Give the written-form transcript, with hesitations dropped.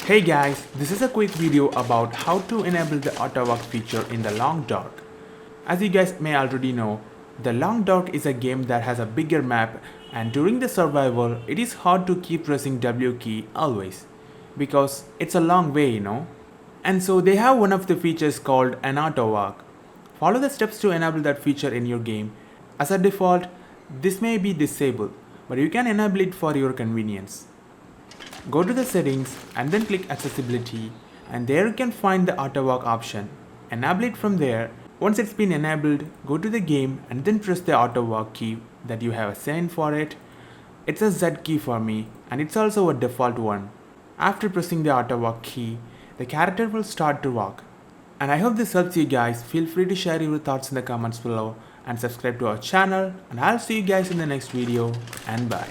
Hey guys, this is a quick video about how to enable the auto walk feature in The Long Dark. As you guys may already know, The Long Dark is a game that has a bigger map, and during the survival it is hard to keep pressing W key always because it's a long way. And so they have one of the features called an auto walk. Follow the steps to enable that feature in your game. As a default, this may be disabled, but you can enable it for your convenience. Go to the settings and then click accessibility, and there you can find the auto walk option. Enable it from there. Once it's been enabled, go to the game and then press the auto walk key that you have assigned for it. It's a Z key for me, and it's also a default one. After pressing the auto walk key, the character will start to walk. And I hope this helps you guys. Feel free to share your thoughts in the comments below and subscribe to our channel, and I'll see you guys in the next video, and bye.